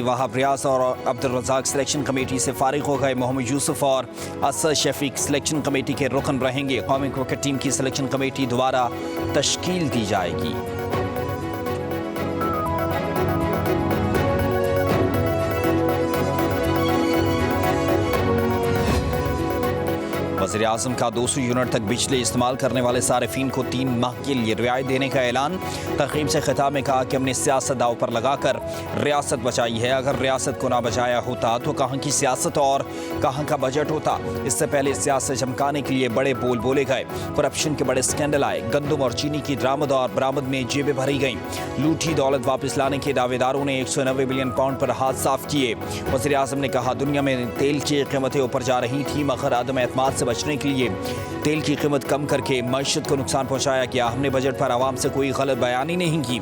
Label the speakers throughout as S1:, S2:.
S1: वहाब रियाज और Abdul Razzaq selection committee से फारिग हो गए। मोहम्मद यूसुफ और असद शफीक सिलेक्शन कमेटी के रुकन रहेंगे। कौमी क्रिकेट टीम की सिलेक्शन कमेटी दोबारा तश्कील दी जाएगी। वज़ीर आज़म का 200 यूनिट तक बिजली इस्तेमाल करने वाले सारिफीन को 3 माह के लिए रियायत देने का ऐलान। तक़रीब से खिताब में कहा कि हमने सियासत दाव पर लगाकर रियासत बचाई है। अगर रियासत को ना बचाया होता तो कहाँ की सियासत और कहाँ का बजट होता। इससे पहले सियासत चमकाने के लिए बड़े बोल बोले गए। करप्शन के बड़े स्कैंडल आए। गंदम और चीनी की दरामद और बरामद में जेबें भरी गईं। लूटी दौलत वापस लाने के दावेदारों ने 190 बिलियन पाउंड पर हाथ साफ किए। वज़ीर आज़म ने कहा दुनिया में तेल की कीमतें ऊपर जा रही थी, मगर आदम एतमाद से बचने के लिए तेल की कीमत कम करके मईशत को नुकसान पहुंचाया गया। हमने बजट पर आवाम से कोई गलत बयानी नहीं की।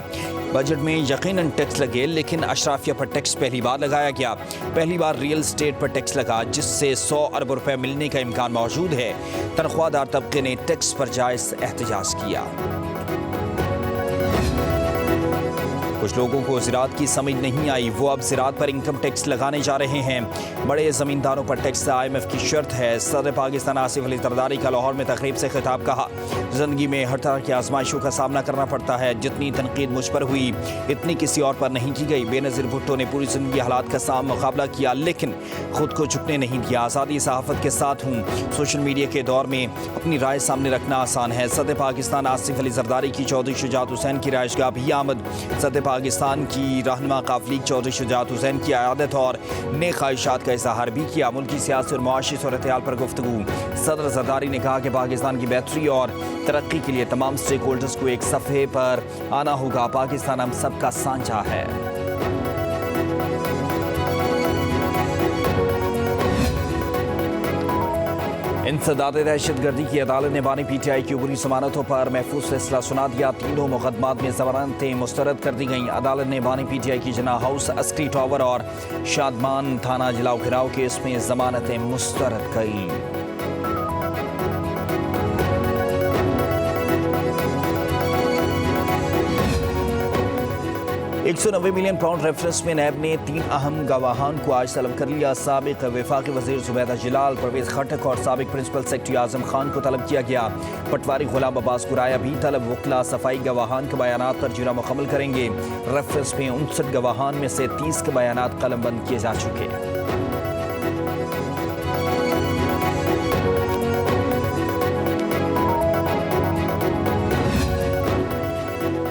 S1: बजट में यकीनन टैक्स लगे, लेकिन अशराफिया पर टैक्स पहली बार लगाया गया। पहली बार रियल एस्टेट पर टैक्स लगा, जिससे 100 अरब रुपए मिलने का इम्कान मौजूद है। तनख्वाहदार तबके ने टैक्स पर जायज़ एहतजाज किया। कुछ लोगों को ज़राअत की समझ नहीं आई, वो अब ज़राअत पर इनकम टैक्स लगाने जा रहे हैं। बड़े ज़मींदारों पर टैक्स IMF की शर्त है। सदर पाकिस्तान आसिफ अली जरदारी का लाहौर में तकरीब से खिताब। कहा ज़िंदगी में हर तरह की आजमाइशों का सामना करना पड़ता है। जितनी तनकीद मुझ पर हुई इतनी किसी और पर नहीं की गई। बेनज़ीर भुट्टो ने पूरी ज़िंदगी हालात का सामना मुकाबला किया, लेकिन खुद को झुकने नहीं दिया। आज़ादी सहाफ़त के साथ हूँ। सोशल मीडिया के दौर में अपनी राय सामने रखना आसान है। सदर पाकिस्तान आसिफ अली जरदारी की चौधरी शुजात हुसैन की रिहाइशगाह भी आमद। सदर पाकिस्तान की रहनुमा काफिली चौधरी शुजात हुसैन की आयादत और नेक ख्वाहिशात का इज़हार भी किया। मुल्क की सियासी और मुआशी सूरत-ए-हाल पर गुफ्तगू। सदर जरदारी ने कहा कि पाकिस्तान की बेहतरी और तरक्की के लिए तमाम स्टेक होल्डर्स को एक सफ़े पर आना होगा। पाकिस्तान हम सबका सांझा है। इंसदाद दहशतगर्दी की अदालत ने बानी PTI की ऊपरी जमानतों पर महफूज फैसला सुना दिया। तीनों मुकदमात में जमानतें मुस्तरद कर दी गईं। अदालत ने बानी PTI की जना हाउस, अस्करी टावर और शादमान थाना जलाओ घिराव केस में जमानतें मुस्तरद कईं। 190 मिलियन पाउंड रेफरेंस में नैब ने 3 अहम गवाहान को आज तलब कर लिया। साबिक वफाकी वजीर जुबैदा जलाल, परवेज खटक और साबिक प्रिंसिपल सेक्रेटरी आजम खान को तलब किया गया। पटवारी गुलाम अब्बास कुराया भी तलब। वकला सफाई गवाहान के बयानात पर जुर्माना मुकम्मल करेंगे। रेफरेंस में 59 गवाहान में से 30 के बयानात कलमबंद किए जा चुके हैं।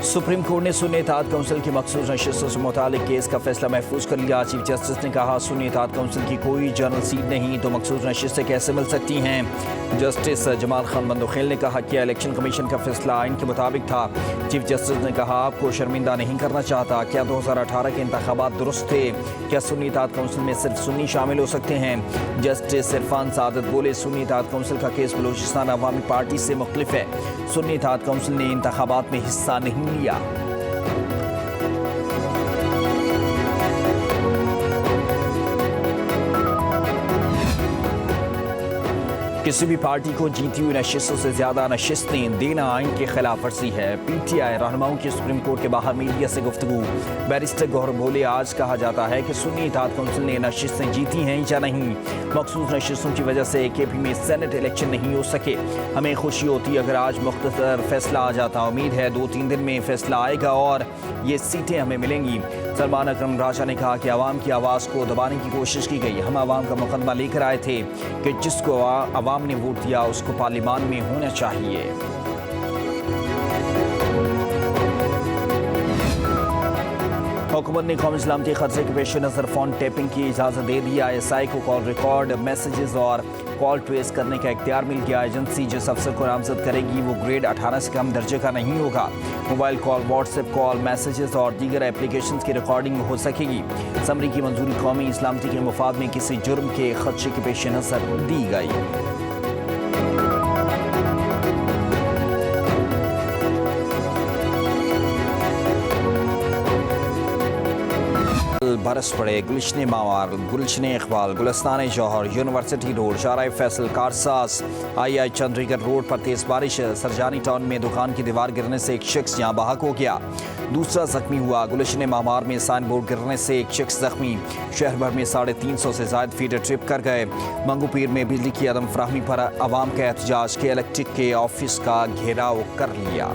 S1: सुप्रीम कोर्ट ने सुन्नी इत्तेहाद काउंसिल की मखसूस नशिस्तों से मुतालिक केस का फैसला महफूज कर लिया। चीफ जस्टिस ने कहा सुन्नी इत्तेहाद काउंसिल की कोई जनरल सीट नहीं तो मखसूस नशिस्तें कैसे मिल सकती हैं। जस्टिस जमाल खान बंदोखेल ने कहा कि इलेक्शन कमीशन का फैसला आइन के मुताबिक था। चीफ जस्टिस ने कहा आपको शर्मिंदा नहीं करना चाहता। क्या 2018 के इंतखाबात दुरुस्त थे? क्या सुन्नी इत्तेहाद काउंसिल में सिर्फ सुन्नी शामिल हो सकते हैं? जस्टिस इरफान सादत बोले सुन्नी इत्तेहाद काउंसिल का केस बलूचिस्तान अवामी पार्टी से मुख्तलिफ है। सुन्नी इत्तेहाद काउंसिल ने इंतखाबात में हिस्सा नहीं लिया। किसी भी पार्टी को जीती हुई नशिस्तों से ज्यादा नशिस्तें देना आइन की खिलाफ वर्जी है। PTI रहनुमाओं की सुप्रीम कोर्ट के बाहर मीडिया से गुफ्तगू। बैरिस्टर गौहर बोले आज कहा जाता है कि सुन्नी इत्तेहाद काउंसिल ने नशिस्तें जीती हैं या नहीं। मखसूस नशिस्तों की वजह से KP में सेनेट इलेक्शन नहीं हो सके। हमें खुशी होती अगर आज मुख्तसर फैसला आ जाता। उम्मीद है 2-3 दिन में फैसला आएगा और ये सीटें हमें मिलेंगी। सलमान अकरम राजा ने कहा कि आवाम की आवाज़ को दबाने की कोशिश की गई। हम आवाम का मुकदमा लेकर आए थे कि जिसको आवाम ने वोट दिया उसको पार्लियामान में होना चाहिए। हुकूमत ने कौमी सलामती खतरे के पेश नज़र फ़ोन टैपिंग की इजाज़त दे दी। ISI को कॉल रिकॉर्ड, मैसेजेस और कॉल ट्रेस करने का इख्तियार मिल गया। एजेंसी जिस अफसर को नामजद करेगी वो ग्रेड 18 से कम दर्जे का नहीं होगा। Mobile call, WhatsApp call, messages और दीगर एप्लीकेशन की रिकॉर्डिंग हो सकेगी। समरी की मंजूरी कौमी सलामती के मफाद में किसी जुर्म के खदशे के पेश नज़र दी गई। बरस पड़े। गुलशन मामार, गुलशन इकबाल, गुलस्तान जौहर, यूनिवर्सिटी रोड, शारा फैसल, कारसास, आई चंद्रीगढ़ रोड पर तेज बारिश। सरजानी टाउन में दुकान की दीवार गिरने से एक शख्स जहां बहक हो गया, दूसरा जख्मी हुआ। गुलशन मामार में साइन बोर्ड गिरने से एक शख्स जख्मी। शहर भर में 350 से ज्यादा फीडर ट्रिप कर गए। मंगूपीर में बिजली की अदम फराहमी पर अवाम का एहतजाज के इलेक्ट्रिक के ऑफिस का घेराव कर लिया।